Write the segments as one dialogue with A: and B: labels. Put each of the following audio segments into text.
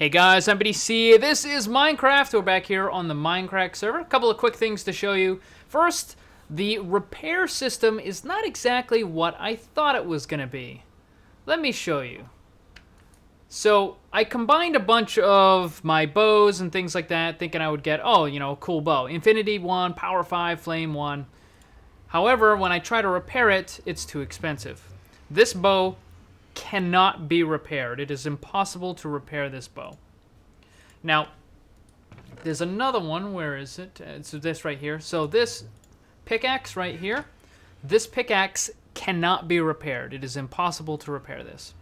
A: Hey guys, I'm BDC. This is Minecraft. We're back here on the Mindcrack server. A couple of quick things to show you. First, the repair system is not exactly what I thought it was going to be. Let me show you. So, I combined a bunch of my bows and things like that, thinking I would get, a cool bow. Infinity 1, Power 5, Flame 1. However, when I try to repair it, it's too expensive. This bow cannot be repaired. It is impossible to repair this bow. Now, there's another one. Where is it? It's this right here. So this pickaxe right here, this pickaxe cannot be repaired. It is impossible to repair this.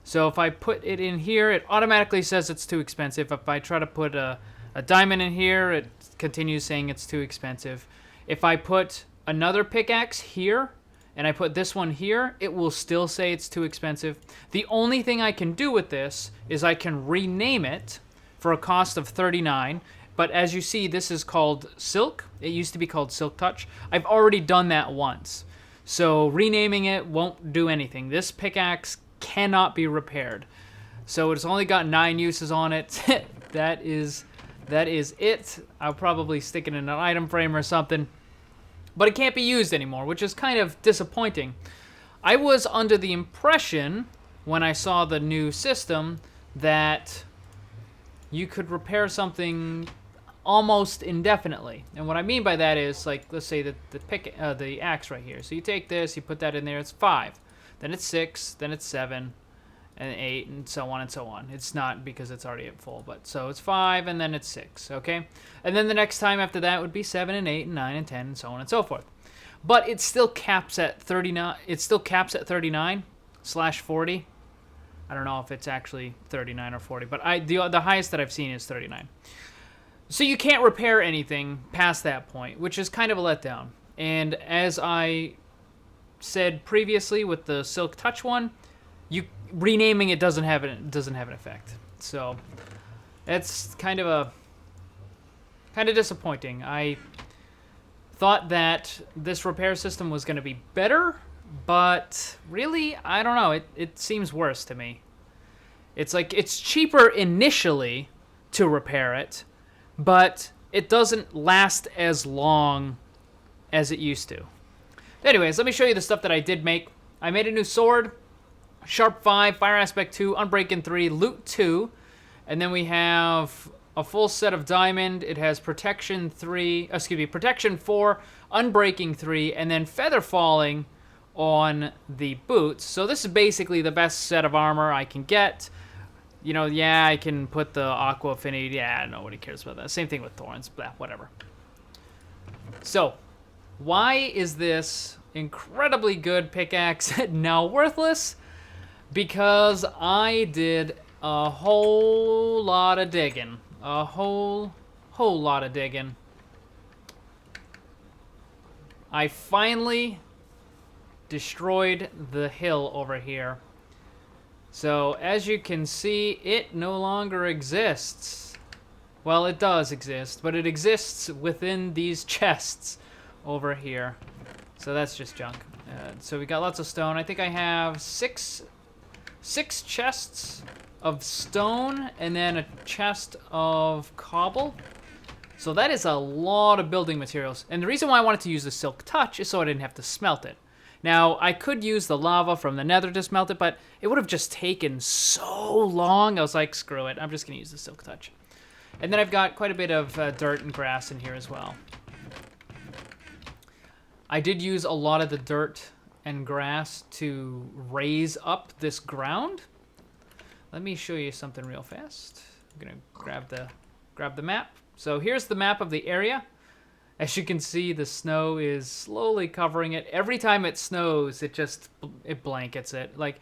A: So if I put it in here, it automatically says it's too expensive. If I try to put a diamond in here, it continues saying it's too expensive. If I put another pickaxe here, and I put this one here, it will still say it's too expensive. The only thing I can do with this is I can rename it for a cost of 39. But as you see, this is called Silk. It used to be called Silk Touch. I've already done that once. So renaming it won't do anything. This pickaxe cannot be repaired. So it's only got 9 uses on it. That is it. I'll probably stick it in an item frame or something. But it can't be used anymore, which is kind of disappointing. I was under the impression, when I saw the new system, that you could repair something almost indefinitely. And what I mean by that is, like, let's say that the axe right here. So you take this, you put that in there, it's 5. Then it's 6, then it's 7, and 8, and so on and so on. It's not because it's already at full, but so it's 5, and then it's 6, okay? And then the next time after that would be 7, and 8, and 9, and 10, and so on and so forth. But it still caps at 39. It still caps at 39/40. I don't know if it's actually 39 or 40, but the highest that I've seen is 39. So you can't repair anything past that point, which is kind of a letdown. And as I said previously with the Silk Touch one, renaming it doesn't have an effect. So it's kind of disappointing. I thought that this repair system was going to be better, but really, I don't know. It seems worse to me. It's like it's cheaper initially to repair it, but it doesn't last as long as it used to. Anyways, let me show you the stuff that I did make. I made a new sword. Sharp 5, Fire Aspect 2, Unbreaking 3, Loot 2, and then we have a full set of Diamond. It has Protection 4, Unbreaking 3, and then Feather Falling on the boots. So this is basically the best set of armor I can get. You know, yeah, I can put the Aqua Affinity. Yeah, nobody cares about that. Same thing with Thorns. Blah, whatever. So, why is this incredibly good pickaxe now worthless? Because I did a whole lot of digging. A whole lot of digging. I finally destroyed the hill over here. So, as you can see, it no longer exists. Well, it does exist, but it exists within these chests over here. So that's just junk. So we got lots of stone. I think I have six chests of stone and then a chest of cobble. So that is a lot of building materials. And the reason why I wanted to use the Silk Touch is so I didn't have to smelt it. Now, I could use the lava from the nether to smelt it, but it would have just taken so long. I was like, screw it. I'm just going to use the Silk Touch. And then I've got quite a bit of dirt and grass in here as well. I did use a lot of the dirt and grass to raise up this ground. Let me show you something real fast. I'm gonna grab the map. So here's the map of the area. As you can see, the snow is slowly covering it. Every time it snows, it blankets it. Like,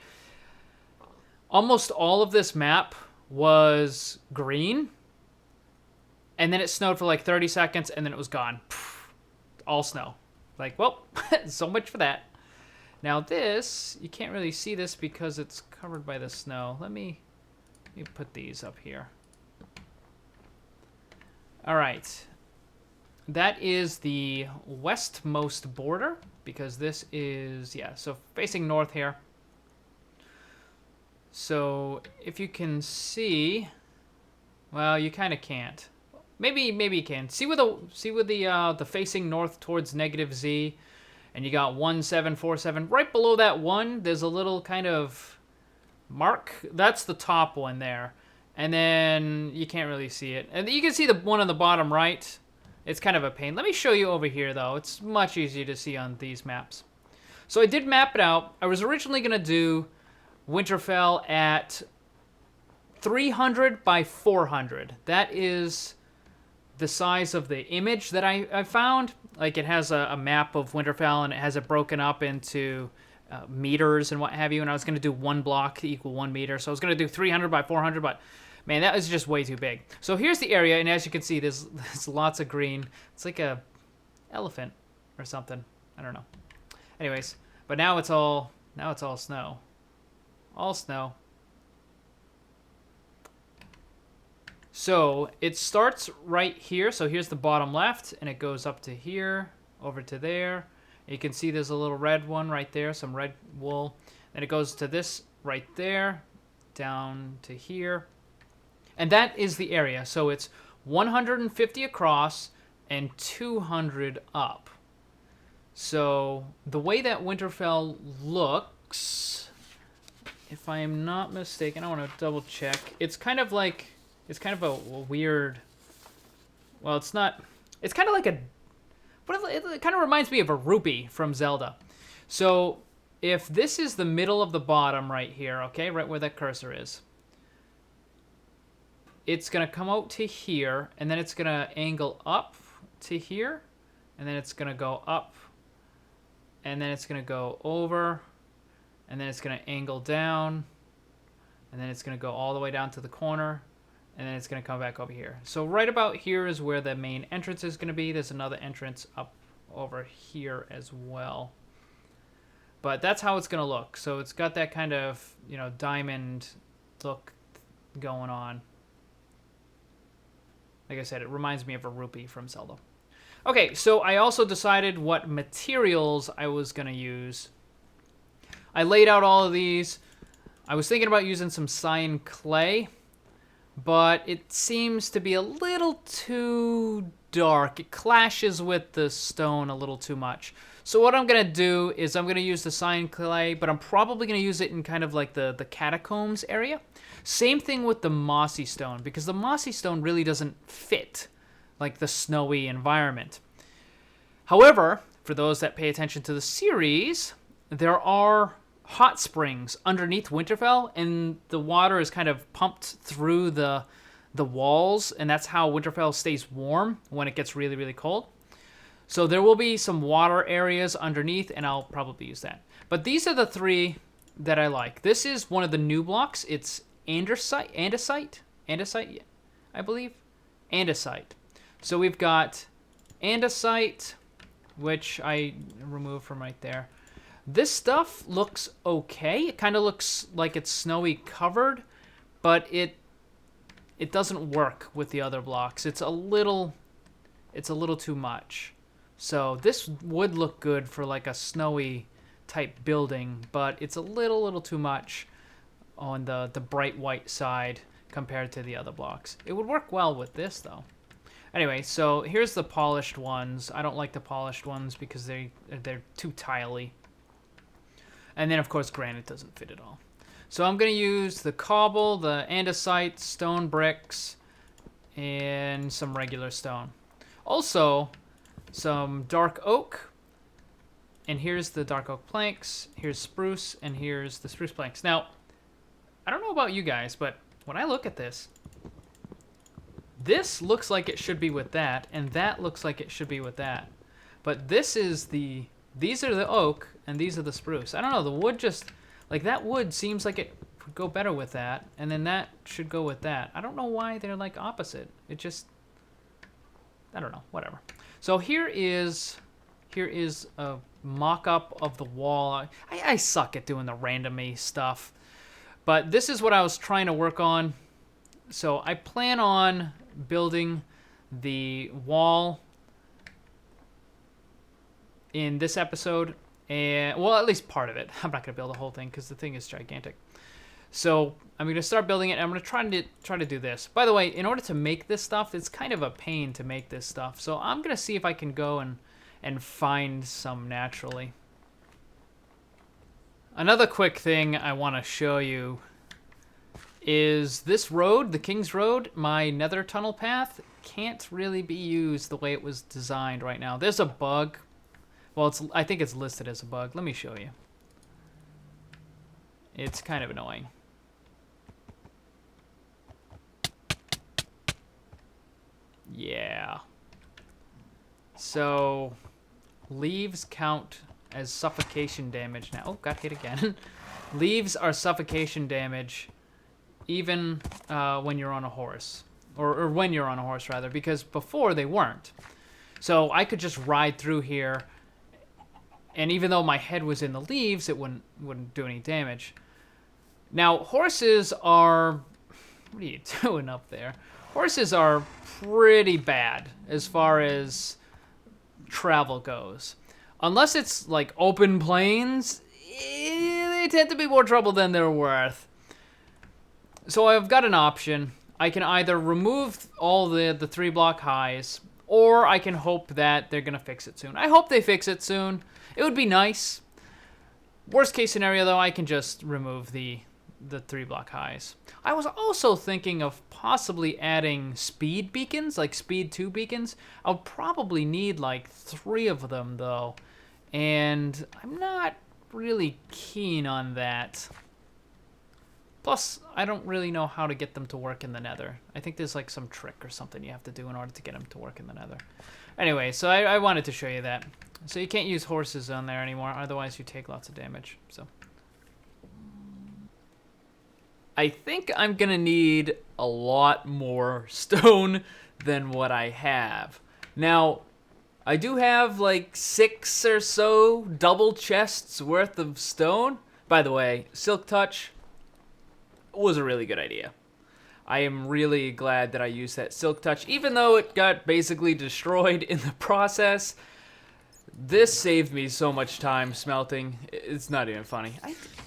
A: almost all of this map was green, and then it snowed for like 30 seconds, and then it was gone. All snow. Like, well, so much for that. Now this, you can't really see this because it's covered by the snow. Let me put these up here. All right. That is the westmost border because this is, yeah, so facing north here. So if you can see, Well, you kind of can't. Maybe you can. See with the facing north towards -z, and you got 1747 right below that one. There's a little kind of mark. That's the top one there, and then you can't really see it. And you can see the one on the bottom right. It's kind of a pain. Let me show you over here though. It's much easier to see on these maps. So I did map it out. I was originally gonna do Winterfell at 300 by 400. That is the size of the image that I found. Like, it has a map of Winterfell, and it has it broken up into meters and what have you, and I was going to do one block to equal 1 meter, so I was going to do 300 by 400, but man, that was just way too big. So here's the area, and as you can see, there's lots of green. It's like a elephant or something. I don't know. Anyways, but now it's all snow. All snow. So it starts right here. So here's the bottom left, and it goes up to here, over to there. You can see there's a little red one right there, some red wool. Then it goes to this right there, down to here. And that is the area. So it's 150 across and 200 up. So the way that Winterfell looks, if I am not mistaken, I want to double check. It's kind of like... It's kind of a weird... Well, it's not... It's kind of like a... It kind of reminds me of a rupee from Zelda. So, if this is the middle of the bottom right here, okay, right where that cursor is, it's going to come out to here, and then it's going to angle up to here, and then it's going to go up, and then it's going to go over, and then it's going to angle down, and then it's going to go all the way down to the corner, and then it's going to come back over here. So right about here is where the main entrance is going to be. There's another entrance up over here as well. But that's how it's going to look. So it's got that kind of, you know, diamond look going on. Like I said, it reminds me of a rupee from Zelda. Okay, so I also decided what materials I was going to use. I laid out all of these. I was thinking about using some cyan clay, but it seems to be a little too dark. It clashes with the stone a little too much. So what I'm going to do is I'm going to use the cyan clay, but I'm probably going to use it in kind of like the catacombs area. Same thing with the mossy stone, because the mossy stone really doesn't fit like the snowy environment. However, for those that pay attention to the series, there are hot springs underneath Winterfell, and the water is kind of pumped through the walls, and that's how Winterfell stays warm when it gets really, really cold. So there will be some water areas underneath, and I'll probably use that. But these are the three that I like. This is one of the new blocks. It's andesite, I believe. Andesite. So we've got andesite, which I removed from right there. This stuff looks okay. It kind of looks like it's snowy covered, but it doesn't work with the other blocks. It's a little too much. So this would look good for like a snowy type building, but it's a little too much on the bright white side compared to the other blocks. It would work well with this though. Anyway, so here's the polished ones. I don't like the polished ones because they're too tiley. And then, of course, granite doesn't fit at all. So I'm going to use the cobble, the andesite, stone bricks, and some regular stone. Also, some dark oak. And here's the dark oak planks. Here's spruce, and here's the spruce planks. Now, I don't know about you guys, but when I look at this, this looks like it should be with that, and that looks like it should be with that. But this is these are the oak, and these are the spruce. I don't know, the wood just, like that wood seems like it would go better with that, and then that should go with that. I don't know why they're like opposite. It just, I don't know, whatever. So here is a mock-up of the wall. I suck at doing the randomy stuff, but this is what I was trying to work on. So I plan on building the wall in this episode, and well, at least part of it. I'm not going to build the whole thing because the thing is gigantic. So I'm gonna start building it. And I'm gonna try to do this. By the way, in order to make this stuff, it's kind of a pain to make this stuff. So I'm gonna see if I can go and find some naturally. Another quick thing I want to show you is this road, the King's Road, my nether tunnel path, can't really be used the way it was designed right now. There's a bug. Well, I think it's listed as a bug. Let me show you. It's kind of annoying. Yeah. So, leaves count as suffocation damage now. Oh, got hit again. Leaves are suffocation damage even when you're on a horse. Or when you're on a horse, rather, because before they weren't. So I could just ride through here, and even though my head was in the leaves, it wouldn't do any damage. Now, horses are... What are you doing up there? Horses are pretty bad as far as travel goes. Unless it's like open plains, they tend to be more trouble than they're worth. So I've got an option. I can either remove all the 3-block highs, or I can hope that they're gonna fix it soon. I hope they fix it soon. It would be nice. Worst case scenario though, I can just remove the 3-block highs. I was also thinking of possibly adding speed beacons, like speed 2 beacons. I'll probably need like 3 of them though, and I'm not really keen on that. Plus, I don't really know how to get them to work in the nether. I think there's like some trick or something you have to do in order to get them to work in the nether. Anyway, so I wanted to show you that. So you can't use horses on there anymore, otherwise you take lots of damage. So I think I'm gonna need a lot more stone than what I have. Now, I do have like 6 or so double chests worth of stone. By the way, Silk Touch was a really good idea. I am really glad that I used that Silk Touch, even though it got basically destroyed in the process. This saved me so much time smelting. It's not even funny.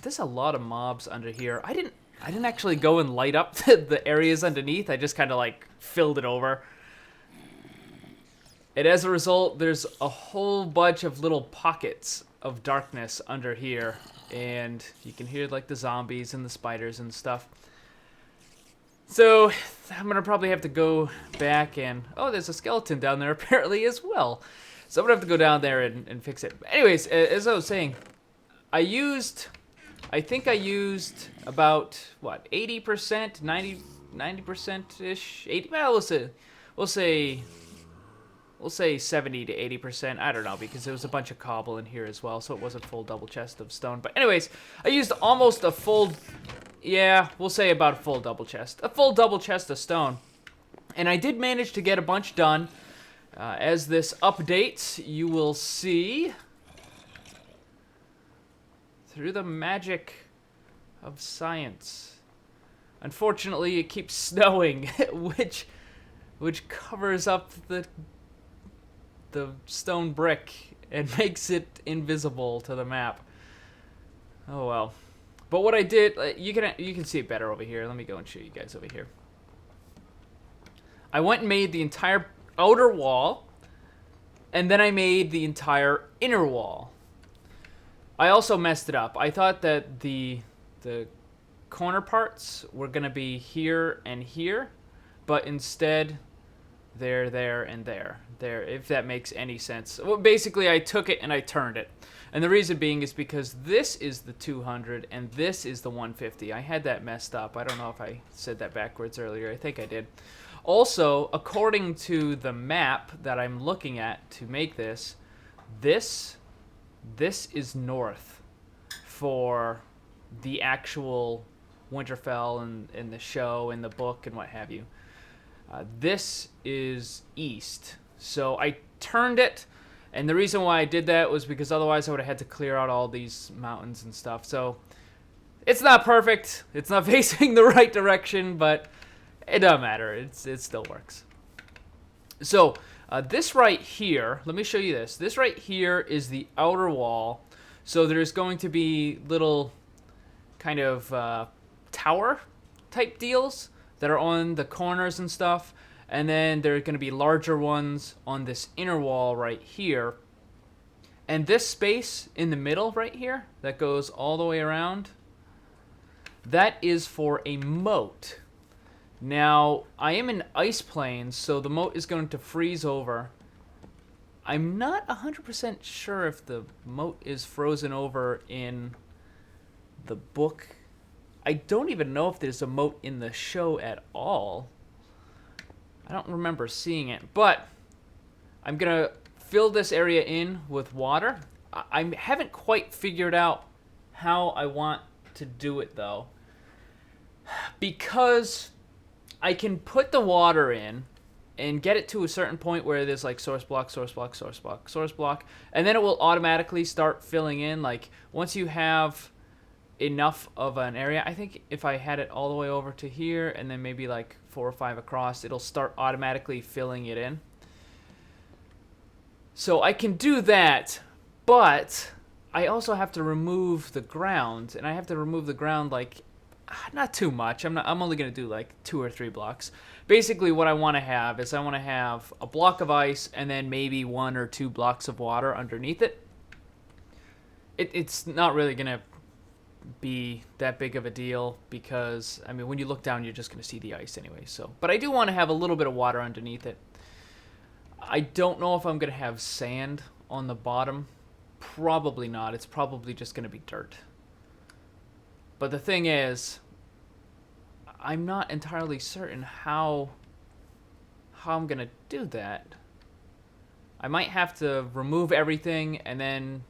A: There's a lot of mobs under here. I didn't actually go and light up the areas underneath. I just kind of like filled it over. And as a result, there's a whole bunch of little pockets of darkness under here. And you can hear like the zombies and the spiders and stuff. So I'm gonna probably have to go back and... Oh, there's a skeleton down there apparently as well. So I'm gonna have to go down there and fix it. Anyways, as I was saying, I think I used about, what, 80%, 90%-ish? 80, well, we'll say 70 to 80%. I don't know, because there was a bunch of cobble in here as well, so it wasn't full double chest of stone. But anyways, I used almost a full, yeah, we'll say about a full double chest. A full double chest of stone. And I did manage to get a bunch done. As this updates, you will see, through the magic of science. Unfortunately, it keeps snowing, which covers up the stone brick and makes it invisible to the map. Oh well. But what I did, you can see it better over here. Let me go and show you guys over here. I went and made the entire outer wall, and then I made the entire inner wall. I also messed it up. I thought that the corner parts were gonna be here and here, but instead they're there and there, if that makes any sense. Well, basically I took it and I turned it, and the reason being is because this is the 200 and this is the 150. I had that messed up. I don't know if I said that backwards earlier. I think I did. Also, according to the map that I'm looking at to make this is north for the actual Winterfell and the show and the book and what have you. This is east. So I turned it, and the reason why I did that was because otherwise I would have had to clear out all these mountains and stuff. So it's not perfect. It's not facing the right direction, but it doesn't matter. It still works. So this right here, let me show you this. This right here is the outer wall. So there's going to be little kind of tower type deals that are on the corners and stuff. And then there are going to be larger ones on this inner wall right here. And this space in the middle right here that goes all the way around, that is for a moat. Now, I am in ice plains, so the moat is going to freeze over. I'm not 100% sure if the moat is frozen over in the book. I don't even know if there's a moat in the show at all. I don't remember seeing it, but I'm going to fill this area in with water. I haven't quite figured out how I want to do it, though. Because I can put the water in and get it to a certain point where there's like source block, source block, source block, source block, and then it will automatically start filling in. Like, once you have enough of an area, I think if I had it all the way over to here and then maybe like 4 or 5 across, it'll start automatically filling it in. So I can do that, but I also have to remove the ground, and I have to remove the ground like not too much. I'm only going to do like 2 or 3 blocks. Basically what I want to have is I want to have a block of ice and then maybe 1 or 2 blocks of water underneath it. It's not really going to be that big of a deal because, I mean, when you look down, you're just going to see the ice anyway. So, but I do want to have a little bit of water underneath it. I don't know if I'm going to have sand on the bottom. Probably not. It's probably just going to be dirt. But the thing is, I'm not entirely certain how I'm going to do that. I might have to remove everything and then,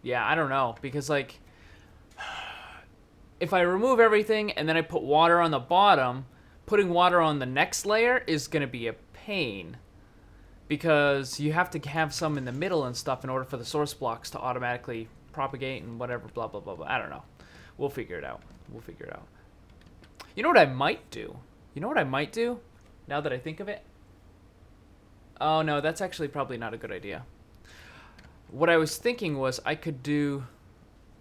A: yeah, I don't know. Because, like, if I remove everything and then I put water on the bottom, putting water on the next layer is going to be a pain. Because you have to have some in the middle and stuff in order for the source blocks to automatically propagate and whatever, blah, blah, blah, blah. I don't know. We'll figure it out. We'll figure it out. You know what I might do? You know what I might do? Now that I think of it? Oh, no, that's actually probably not a good idea. What I was thinking was I could do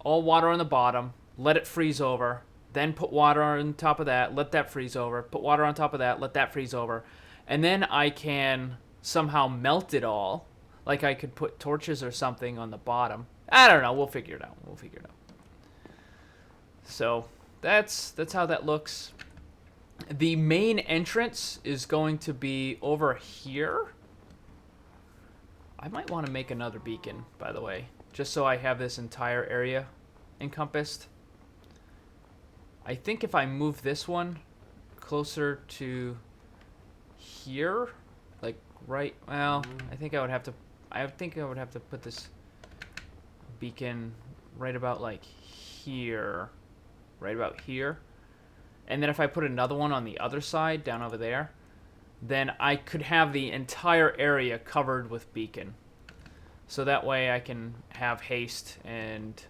A: all water on the bottom, let it freeze over, then put water on top of that, let that freeze over, put water on top of that, let that freeze over, and then I can somehow melt it all. Like I could put torches or something on the bottom. I don't know. We'll figure it out. We'll figure it out. So that's how that looks. The main entrance is going to be over here. I might want to make another beacon, by the way, just so I have this entire area encompassed. I think if I move this one closer to here, like right, well, I think I would have to put this beacon right about like here, right about here. And then if I put another one on the other side down over there, then I could have the entire area covered with beacon. So that way I can have haste and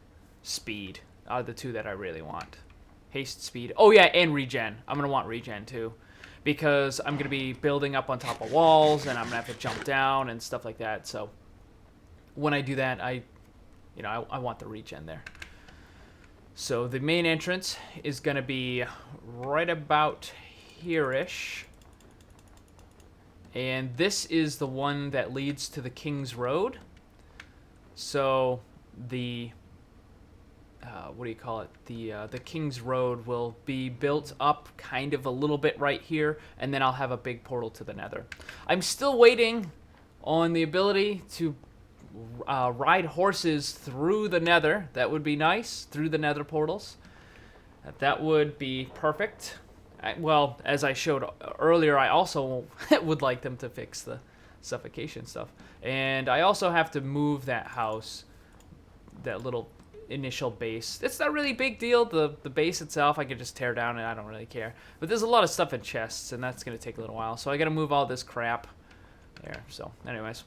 A: speed are the 2 that I really want. Haste, speed. Oh yeah, and regen. I'm going to want regen too, because I'm going to be building up on top of walls and I'm going to have to jump down and stuff like that. So when I do that, I want the regen there. So the main entrance is going to be right about here-ish. And this is the one that leads to the King's Road. So the what do you call it? The King's Road will be built up kind of a little bit right here, and then I'll have a big portal to the Nether. I'm still waiting on the ability to ride horses through the Nether. That would be nice, through the Nether portals. That would be perfect. Well, as I showed earlier, I also would like them to fix the suffocation stuff. And I also have to move that house, that little initial base. It's not really a big deal. The base itself I could just tear down and I don't really care. But there's a lot of stuff in chests and that's going to take a little while. So I got to move all this crap there. So anyways.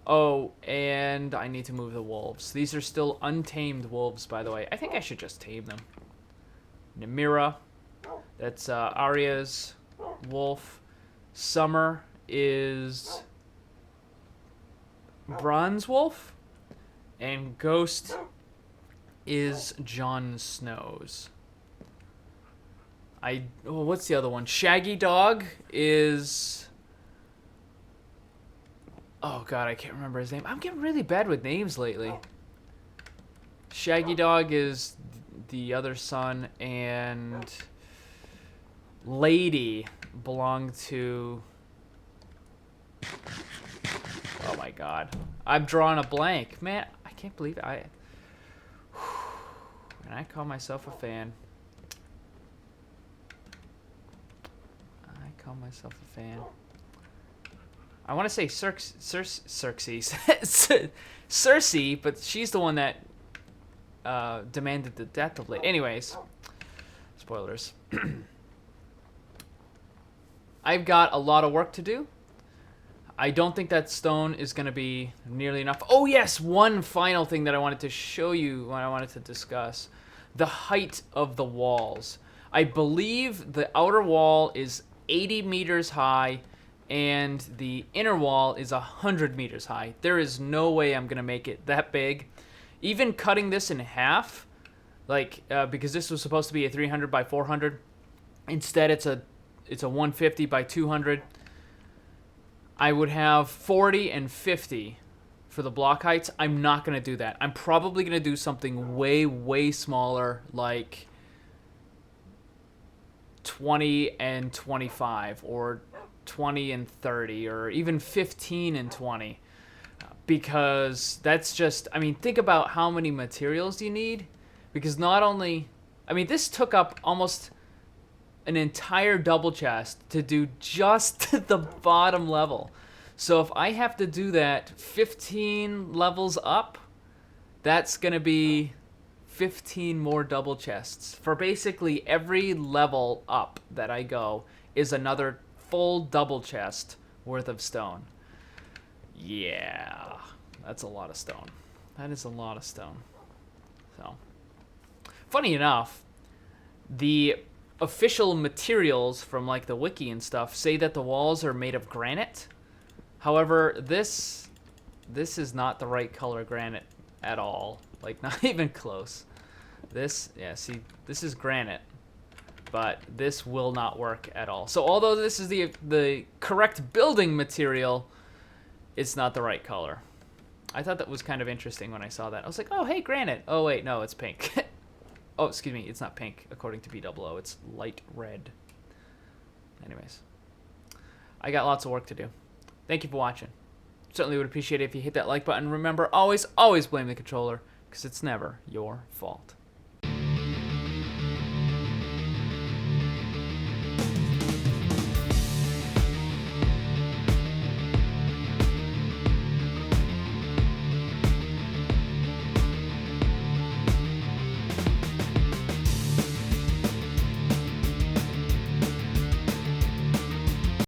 A: Oh, and I need to move the wolves. These are still untamed wolves, by the way. I think I should just tame them. Namira. That's Arya's wolf. Summer is Bronze wolf. And Ghost is Jon Snow's. What's the other one? Shaggy Dog is... Oh, God, I can't remember his name. I'm getting really bad with names lately. Shaggy Dog is the other son, and Lady belonged to... Oh, my God. I'm drawing a blank. Man, I can't believe it. And I call myself a fan. I want to say Cersei, but she's the one that demanded the death of Lady. Anyways, spoilers. I've got a lot of work to do. I don't think that stone is going to be nearly enough. Oh, yes, one final thing that I wanted to show you, what I wanted to discuss. The height of the walls. I believe the outer wall is 80 meters high, and the inner wall is 100 meters high. There is no way I'm going to make it that big. Even cutting this in half, like, because this was supposed to be a 300 by 400, instead it's a 150 by 200. I would have 40 and 50 for the block heights. I'm not going to do that. I'm probably going to do something way, way smaller, like 20 and 25, or 20 and 30, or even 15 and 20. Because that's just, I mean, think about how many materials you need. Because not only, I mean, this took up almost an entire double chest to do just the bottom level. So if I have to do that 15 levels up, that's going to be 15 more double chests. For basically every level up that I go is another full double chest worth of stone. Yeah, that's a lot of stone. That is a lot of stone. So, funny enough, the official materials from like the wiki and stuff say that the walls are made of granite. However, this is not the right color granite at all. Like, not even close. This, yeah, see, this is granite, but this will not work at all. So although this is the correct building material, it's not the right color. I thought that was kind of interesting when I saw that. I was like, oh, hey, granite. Oh, wait, no, it's pink. Oh, excuse me, it's not pink, according to BWO. It's light red. Anyways, I got lots of work to do. Thank you for watching. Certainly would appreciate it if you hit that like button. Remember, always, always blame the controller, because it's never your fault.